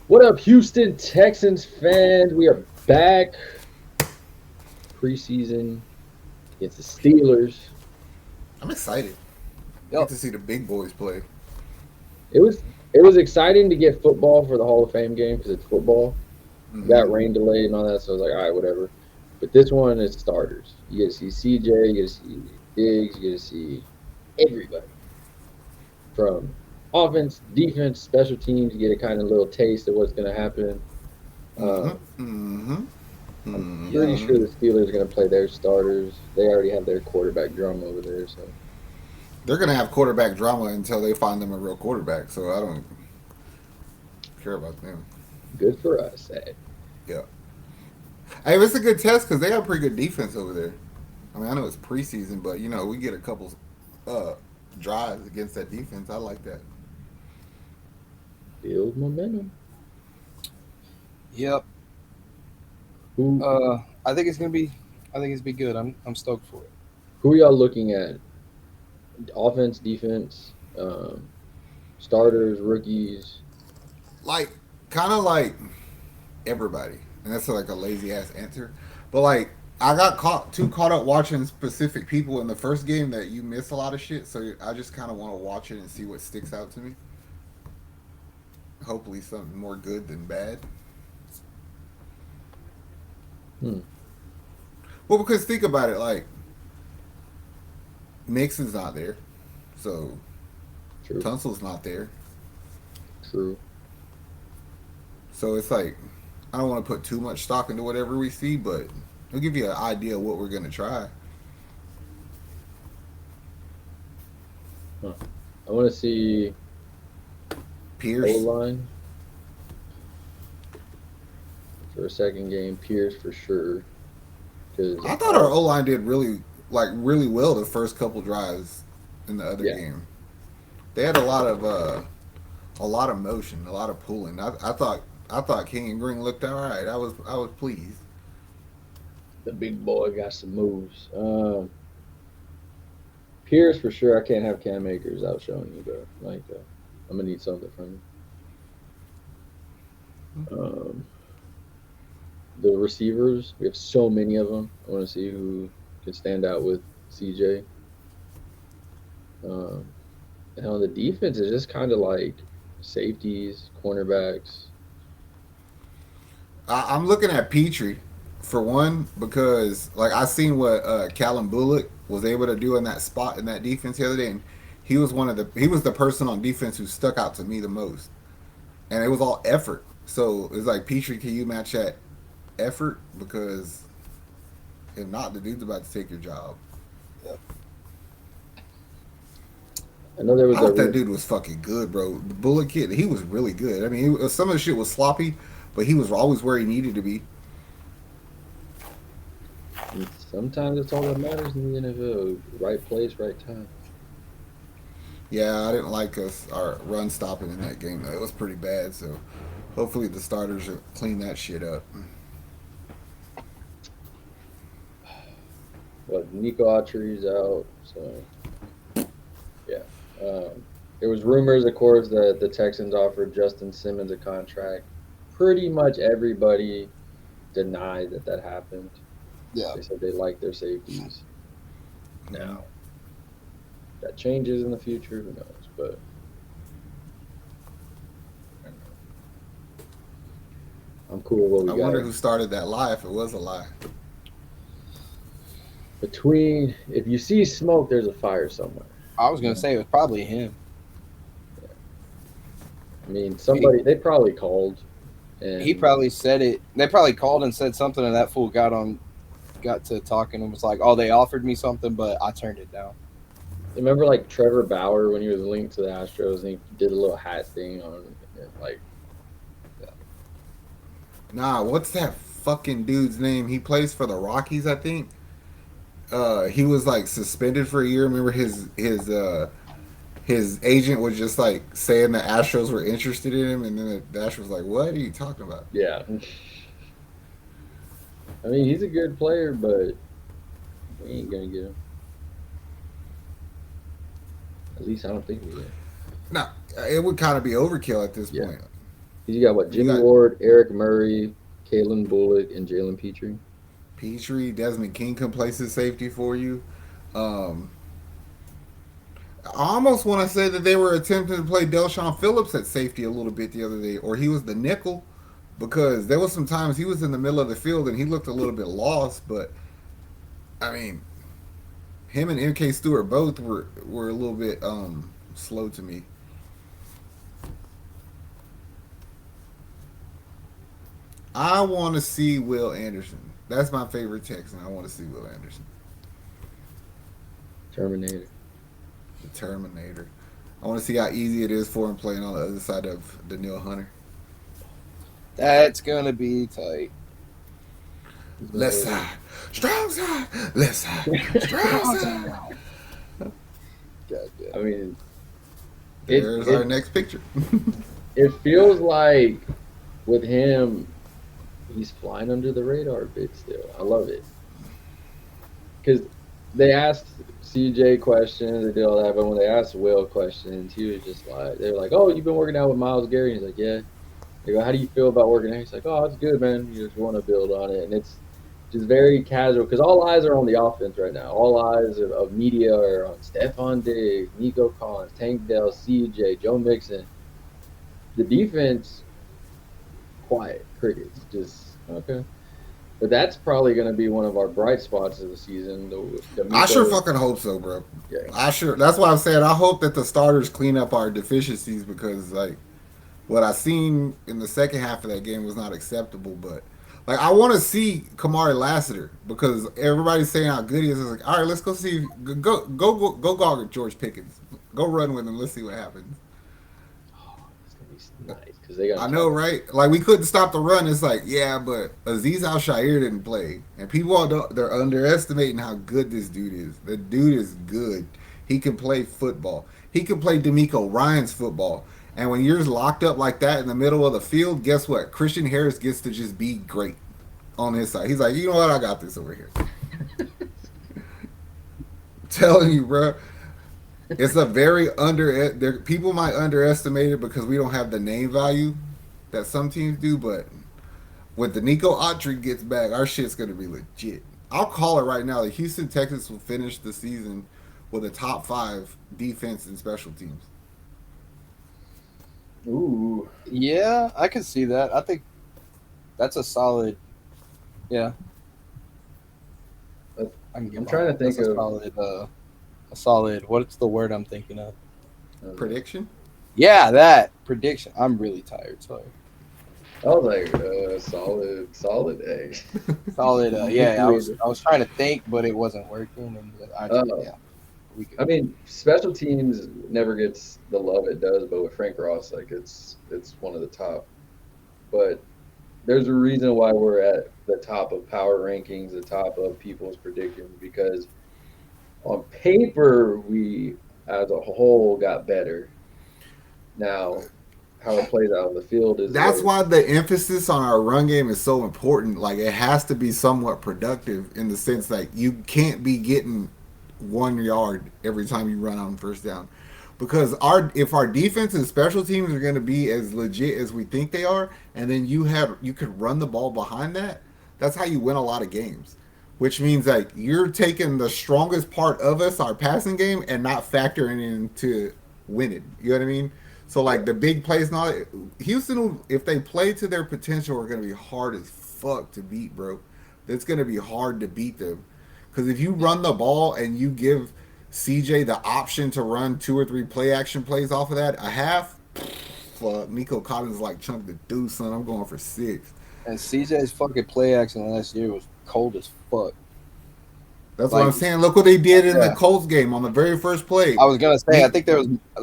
What up, Houston Texans fans? We are back. Preseason against the Steelers. I'm excited. Get Yep. to see the big boys play. It was exciting to get football for the Hall of Fame game because it's football. Mm-hmm. Got rain delayed and all that, so I was like, all right, whatever. But this one is starters. You get to see CJ, you get to see Diggs, you get to see everybody from offense, defense, special teams. You get a kind of little taste of what's going to happen. Mm-hmm. Uh, Mm-hmm. I'm Yeah. pretty Mm-hmm. sure the Steelers are going to play their starters. They already have their quarterback drum over there, so They're gonna have quarterback drama until they find them a real quarterback. So I don't care about them. good for us. Eh? Yeah. Hey, it's a good test because they have pretty good defense over there. I mean, I know it's preseason, but we get a couple uh, drives against that defense. I like that. Build momentum. Yep. Who I think it's gonna be. I think it's be good. I'm stoked for it. who are y'all looking at? Offense, defense, starters, rookies. Like, kind of like everybody, and that's like a lazy ass answer. But like, I got too caught up watching specific people in the first game that you miss a lot of shit. So I just kind of want to watch it and see what sticks out to me. Hopefully, something more good than bad. Hmm, Well, because think about it, like Mixon's not there, so true, Tunsil's not there, true. so it's like I don't want to put too much stock into whatever we see, but it'll give you an idea of what we're gonna try. Huh. I want to see O Pierce, line for a second game. Pierce for sure, because I thought our O line did really well the first couple drives in the other yeah, game. They had a lot of motion, a lot of pulling. I thought King and Green looked all right. I was pleased. the big boy got some moves. Pierce for sure. I can't have Cam Akers out showing you though. Like I'm gonna need something from you. The receivers, we have so many of them. I want to see who can stand out with CJ. Um, and on the defense, it's just kind of like safeties, cornerbacks. I'm looking at Petrie for one because like I seen what Callum Bullock was able to do in that spot in that defense the other day, and he was the person on defense who stuck out to me the most, and it was all effort. So it's like Petrie, can you match that effort? Because if not, the dude's about to take your job. Yep. I know there was I a thought that dude was fucking good, bro. The Bullock kid, he was really good. I mean, some of the shit was sloppy, but he was always where he needed to be. sometimes that's all that matters in the NFL. Right place, right time. Yeah, I didn't like our run stopping in that game though. It was pretty bad. So hopefully the starters will clean that shit up. But Nico Autry's out, so yeah. There was rumors, of course, that the Texans offered Justin Simmons a contract. Pretty much everybody denied that that happened. Yeah. They said they like their safeties. Mhm. Now, that changes in the future, who knows? But I don't know. I'm cool with what I we wonder got. who started that lie if it was a lie. Between, if you see smoke, there's a fire somewhere. I was gonna say it was probably him. Yeah. I mean, He, they probably called he and probably said it. They probably called and said something, and that fool got to talking and was like, "Oh, they offered me something, but I turned it down." remember like Trevor Bauer when he was linked to the Astros and he did a little hat thing on it, like Yeah. Nah, what's that fucking dude's name? He plays for the Rockies, I think. He was like suspended for a year. Remember his agent was just like saying the Astros were interested in him, and then the Astros was like, "What are you talking about?" yeah. I mean, he's a good player, but we ain't gonna get him. At least I don't think we will. Nah, it would kind of be overkill at this Yeah, point. You got what? You Jimmy got Ward, Eric Murray, Kalen Bullock, and Jalen Petrie. Petrie, Desmond King can play his safety for you. Um, I almost want to say that they were attempting to play Delshon Phillips at safety a little bit the other day, or he was the nickel, because there was some times he was in the middle of the field and he looked a little bit lost. But I mean, him and MK Stewart both were a little bit slow to me. I want to see Will Anderson. That's my favorite Texan. I want to see Will Anderson, Terminator. the Terminator. I want to see how easy it is for him playing on the other side of Daniil Hunter. That's gonna be tight. Left side, strong side, left side, strong side. God damn. I mean, There's our next picture. it feels like with him, he's flying under the radar a bit still. I love it because they asked CJ questions, they did all that, but when they asked Will questions, he was just like, they were like, "Oh, you've been working out with Miles Garrett?" He's like, "Yeah." They go, "How do you feel about working out?" He's like, "Oh, it's good, man. You just want to build on it," and it's just very casual because all eyes are on the offense right now. All eyes of media are on Stephon Diggs, Nico Collins, Tank Dell, CJ, Joe Mixon. The defense, quiet, crickets, just okay. But that's probably going to be one of our bright spots of the season. I sure fucking hope so, bro. Yeah. I sure. That's why I'm saying I hope that the starters clean up our deficiencies, because like what I seen in the second half of that game was not acceptable. But like I want to see Kamari Lassiter, because everybody's saying how good he is. It's like, all right, let's go see, go guard George Pickens, go run with him. Let's see what happens. It's going to be nice because they got. I know, right? Like we couldn't stop the run. It's like, yeah, but Aziz Al Shair didn't play, and they're underestimating how good this dude is. The dude is good. He can play football. He can play D'Amico Ryan's football. And when you're locked up like that in the middle of the field, guess what? Christian Harris gets to just be great on his side. He's like, you know what? I got this over here. Telling you, bro. It's a very people might underestimate it because we don't have the name value that some teams do, but when the Nico Autry gets back, our shit's gonna be legit. I'll call it right now. The Houston Texans will finish the season with a top 5 defense and special teams. Ooh. Yeah, I can see that. I think that's a solid. Yeah. I'm trying to think that's of a solid. What's the word I'm thinking of? Prediction? Yeah, that prediction. I'm really tired. Sorry. I was like, solid A. Solid. Yeah, I was trying to think, but it wasn't working, and yeah. I mean, special teams never gets the love it does, but with Frank Ross, like it's one of the top. But there's a reason why we're at the top of power rankings, the top of people's predictions, because on paper we as a whole got better. Now, how it plays out on the field is that's why the emphasis on our run game is so important. Like it has to be somewhat productive in the sense that you can't be getting 1 yard every time you run on first down, because if our defense and special teams are going to be as legit as we think they are, and then you could run the ball behind that, that's how you win a lot of games. Which means like you're taking the strongest part of us, our passing game, and not factoring into winning. You know what I mean? So like the big plays, not Houston. If they play to their potential, are going to be hard as fuck to beat, bro. It's going to be hard to beat them. Because if you run the ball and you give CJ the option to run 2 or 3 play action plays off of that, a half, fuck, Nico Collins like chunk the deuce, son. I'm going for 6. And CJ's fucking play action last year was cold as fuck. That's what I'm saying. Look what they did in Yeah. the Colts game on the very first play. I was gonna say, I think there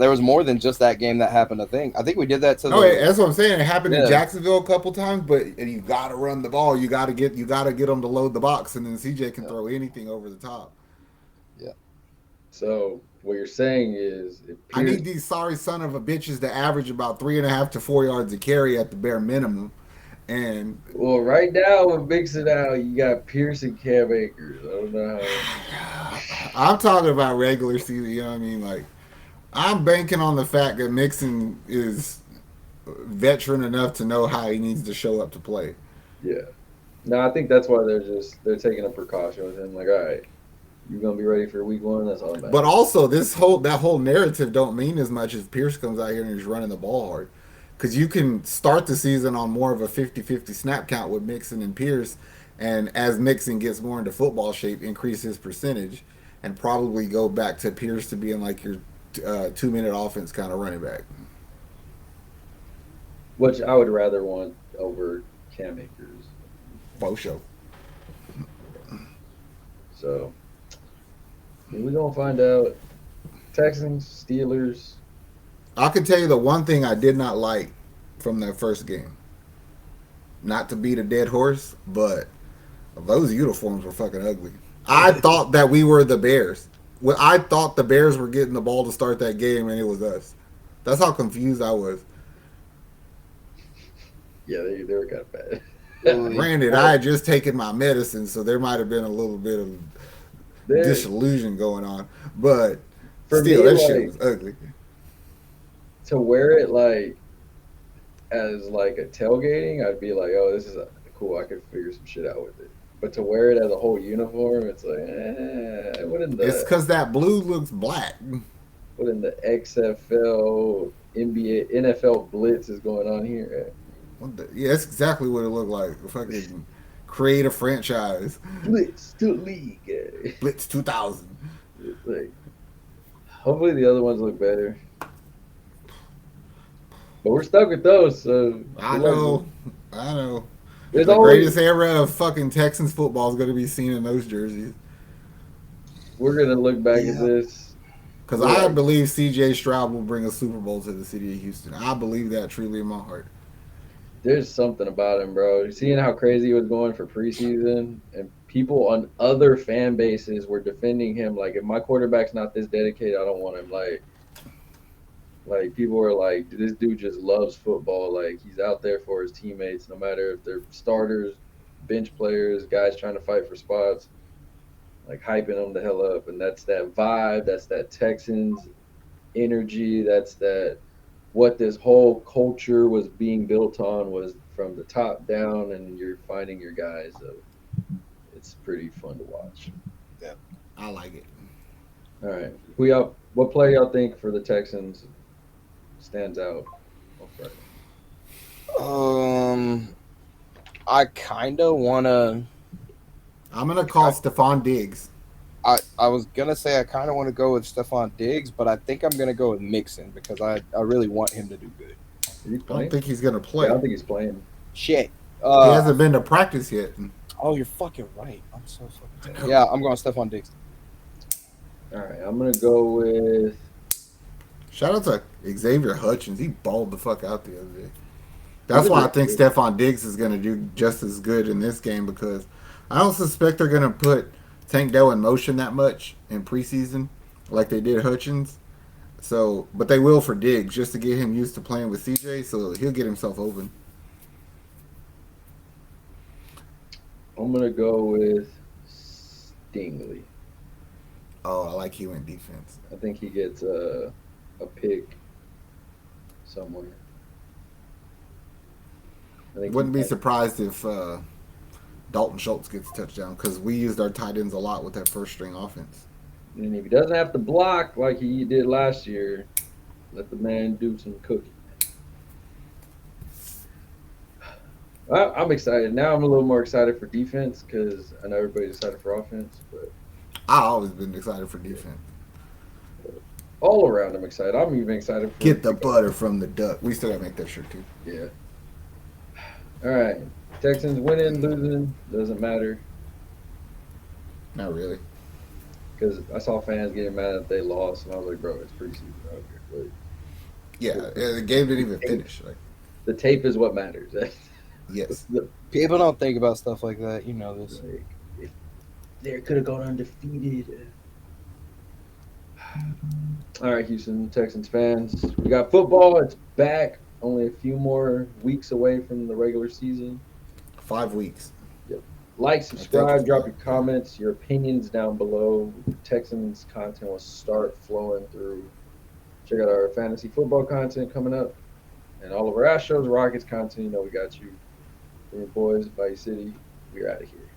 was more than just that game that happened. I think we did that to. That's what I'm saying. It happened in Yeah. Jacksonville a couple times, but you got to run the ball. You got to get them to load the box, and then CJ can throw anything over the top. Yeah. So what you're saying is, I need these sorry son of a bitches to average about 3.5 to 4 yards a carry at the bare minimum. And well, right now with Mixon out, you got Pierce and Cam Akers. I don't know how. I'm talking about regular season. You know what I mean? Like I'm banking on the fact that Mixon is veteran enough to know how he needs to show up to play. Yeah. No, I think that's why they're taking a precaution with him. Like, all right, you're gonna be ready for week one. That's all that But matters. also, that whole narrative don't mean as much if Pierce comes out here and he's running the ball hard. Because you can start the season on more of a 50-50 snap count with Mixon and Pierce, and as Mixon gets more into football shape, increase his percentage, and probably go back to Pierce to being like your 2 minute offense kind of running back. Which I would rather want over Cam Akers. For sure. So we're gonna find out. Texans, Steelers. I can tell you the one thing I did not like from that first game. Not to beat a dead horse, but those uniforms were fucking ugly. I thought that we were the Bears. Well, I thought the Bears were getting the ball to start that game, and it was us. That's how confused I was. Yeah, they were kind of bad. Granted, I had just taken my medicine, so there might have been a little bit of disillusion going on. But For still, me, that shit was ugly. To wear it like as like a tailgating, I'd be like, oh, this is cool. I could figure some shit out with it. But to wear it as a whole uniform, it's like, It's because that blue looks black. what in the XFL, NBA, NFL blitz is going on here? Yeah, that's exactly what it looked like. Fucking create a franchise. Blitz to league. Blitz 2000. Like, hopefully the other ones look better. But we're stuck with those. So I know. There's The always, greatest era of fucking Texans football is going to be seen in those jerseys. we're gonna look back at this. Because I believe C.J. Stroud will bring a Super Bowl to the city of Houston. I believe that truly in my heart. There's something about him, bro. Seeing how crazy he was going for preseason, and people on other fan bases were defending him. Like, if my quarterback's not this dedicated, I don't want him. Like people were like, this dude just loves football. Like, he's out there for his teammates, no matter if they're starters, bench players, guys trying to fight for spots. Like, hyping them the hell up, and that's that vibe. That's that Texans energy. That's that what this whole culture was being built on was from the top down, and you're finding your guys. So it's pretty fun to watch. Yeah, I like it. All right, what play y'all think for the Texans stands out on Friday? I kind of want to. I'm going to call Stephon Diggs. I was going to say I kind of want to go with Stephon Diggs, but I think I'm going to go with Mixon because I really want him to do good. I don't think he's going to play. Yeah, I don't think he's playing. Shit. He hasn't been to practice yet. Oh, you're fucking right. I'm so fucking. Yeah, I'm going Stephon Diggs. All right, I'm going to go with. Shout out to Xavier Hutchins. He balled the fuck out the other day. That's why I think Stephon Diggs is going to do just as good in this game because I don't suspect they're going to put Tank Dell in motion that much in preseason like they did Hutchins. So, but they will for Diggs just to get him used to playing with CJ, so he'll get himself open. I'm going to go with Stingley. Oh, I like he went defense. I think he gets a pick somewhere. Wouldn't be surprised if Dalton Schultz gets a touchdown because we used our tight ends a lot with that first string offense. And if he doesn't have to block like he did last year, let the man do some cooking. I'm excited. Now I'm a little more excited for defense because I know everybody's excited for offense. But I've always been excited for defense. All around I'm excited. I'm even excited for get the butter from the duck. We still got to make that shirt too. Yeah. All right. Texans winning, losing, doesn't matter. Not really. Because I saw fans getting mad that they lost, and I was like, bro, it's preseason. I don't care. Like, yeah, the game didn't even finish. Like, the tape is what matters. Yes. People don't think about stuff like that. You know this. Like, if they could have gone undefeated. All right, Houston Texans fans. We got football. It's back. Only a few more weeks away from the regular season. 5 weeks. Yep. Like, subscribe, drop your comments, your opinions down below. Texans content will start flowing through. Check out our fantasy football content coming up. And all of our Astros, Rockets content, you know we got you. Your boys, Vice City, we're out of here.